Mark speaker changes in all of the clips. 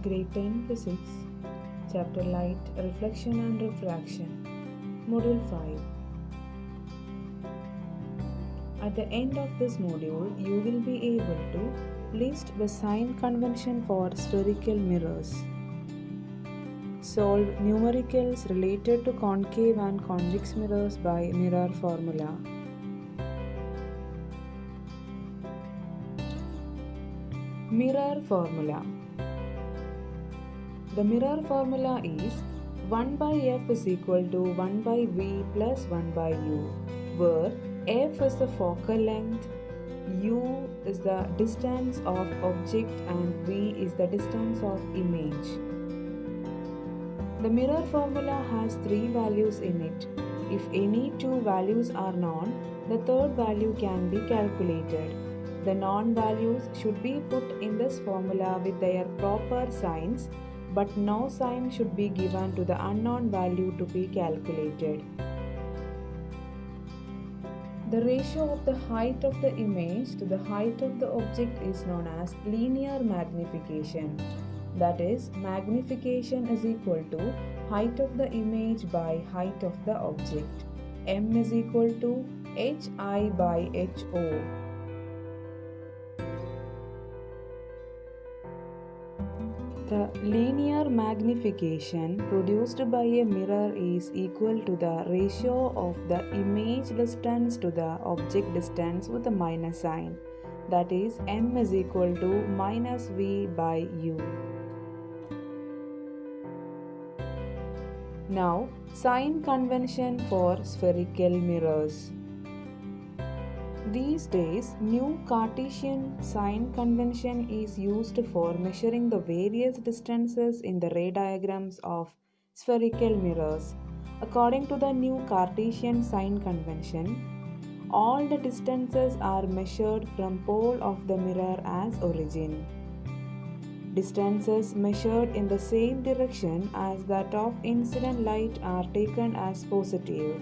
Speaker 1: Grade 10 Physics, Chapter Light, Reflection and Refraction, Module 5. At the end of this module, you will be able to list the sign convention for spherical mirrors, solve numericals related to concave and convex mirrors by mirror formula. Mirror formula. The mirror formula is 1 by f is equal to 1 by v plus 1 by u, where f is the focal length, u is the distance of object and v is the distance of image. The mirror formula has three values in it. If any two values are known, the third value can be calculated. The known values should be put in this formula with their proper signs, but no sign should be given to the unknown value to be calculated. The ratio of the height of the image to the height of the object is known as linear magnification. That is, magnification is equal to height of the image by height of the object. M is equal to Hi by Ho. The linear magnification produced by a mirror is equal to the ratio of the image distance to the object distance with a minus sign. That is, M is equal to minus V by U. Now, sign convention for spherical mirrors. These days, new Cartesian sign convention is used for measuring the various distances in the ray diagrams of spherical mirrors. According to the new Cartesian sign convention, all the distances are measured from pole of the mirror as origin. Distances measured in the same direction as that of incident light are taken as positive.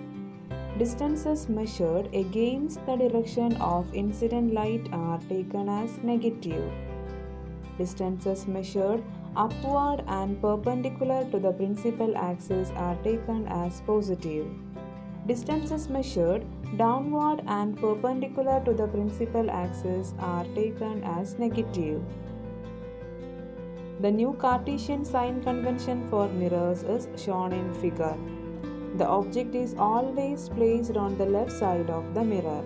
Speaker 1: Distances measured against the direction of incident light are taken as negative. Distances measured upward and perpendicular to the principal axis are taken as positive. Distances measured downward and perpendicular to the principal axis are taken as negative. The new Cartesian sign convention for mirrors is shown in figure. The object is always placed on the left side of the mirror.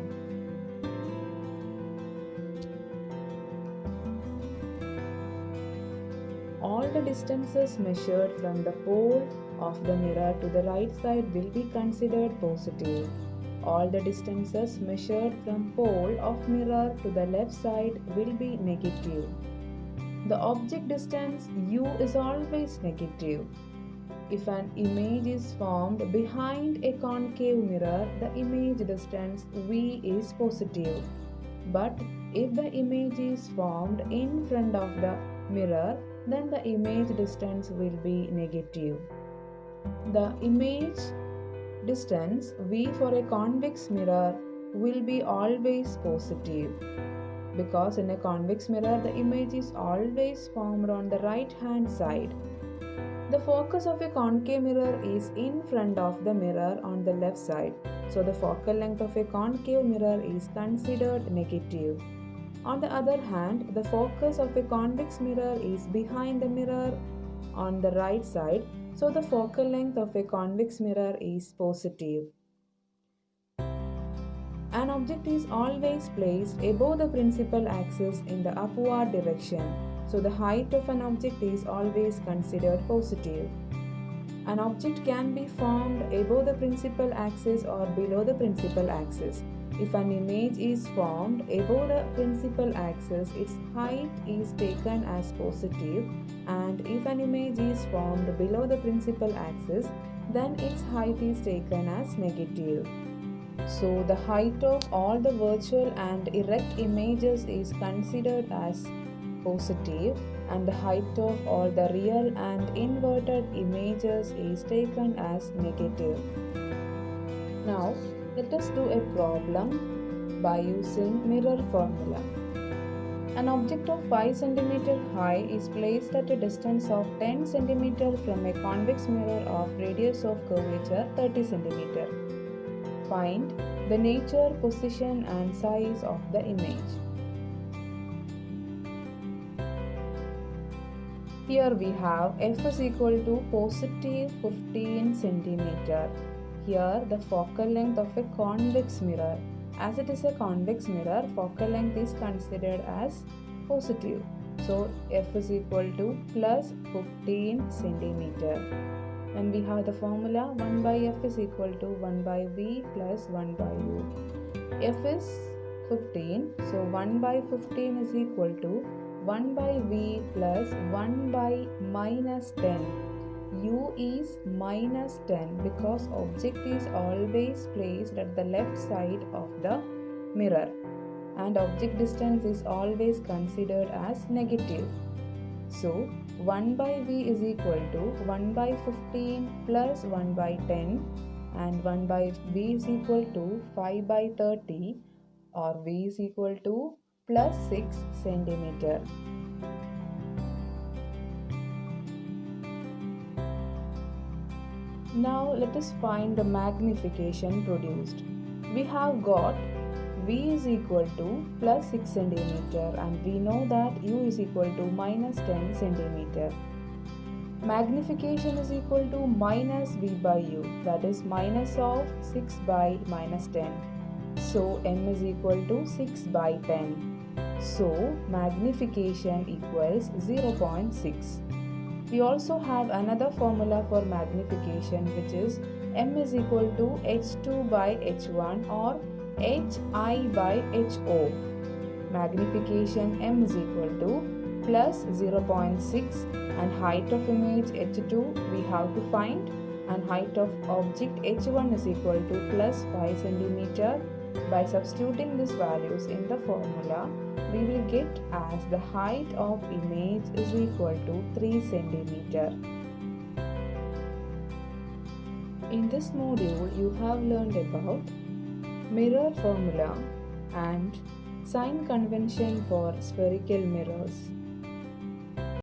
Speaker 1: All the distances measured from the pole of the mirror to the right side will be considered positive. All the distances measured from pole of mirror to the left side will be negative. The object distance u is always negative. If an image is formed behind a concave mirror, the image distance v is positive. But if the image is formed in front of the mirror, then the image distance will be negative. The image distance v for a convex mirror will be always positive, because in a convex mirror the image is always formed on the right hand side. The focus of a concave mirror is in front of the mirror on the left side, so the focal length of a concave mirror is considered negative. On the other hand, the focus of a convex mirror is behind the mirror on the right side, so the focal length of a convex mirror is positive. An object is always placed above the principal axis in the upward direction, so the height of an object is always considered positive. An object can be formed above the principal axis or below the principal axis. If an image is formed above the principal axis, its height is taken as positive, and if an image is formed below the principal axis, then its height is taken as negative. So, the height of all the virtual and erect images is considered as positive, and the height of all the real and inverted images is taken as negative. Now, let us do a problem by using mirror formula. An object of 5 cm high is placed at a distance of 10 cm from a convex mirror of radius of curvature 30 cm. Find the nature, position and size of the image. Here we have f is equal to positive 15 cm. Here the focal length of a convex mirror. As it is a convex mirror, focal length is considered as positive. So f is equal to plus 15 cm. And we have the formula 1 by f is equal to 1 by v plus 1 by u. F is 15, so 1 by 15 is equal to 1 by v plus 1 by minus 10. U is minus 10 because object is always placed at the left side of the mirror and object distance is always considered as negative. So 1 by v is equal to 1 by 15 plus 1 by 10 and 1 by v is equal to 5 by 30 or v is equal to plus 6 centimeter. Now let us find the magnification produced. We have got v is equal to plus 6 cm and we know that u is equal to minus 10 cm. Magnification is equal to minus v by u, that is minus of 6 by minus 10. So m is equal to 6 by 10. So magnification equals 0.6. We also have another formula for magnification, which is m is equal to h2 by h1 or hi by ho. Magnification m is equal to plus 0.6 and height of image h2 we have to find and height of object h1 is equal to plus 5 cm. By substituting these values in the formula, we will get as the height of image is equal to 3 cm. In this module, you have learned about mirror formula and sign convention for spherical mirrors.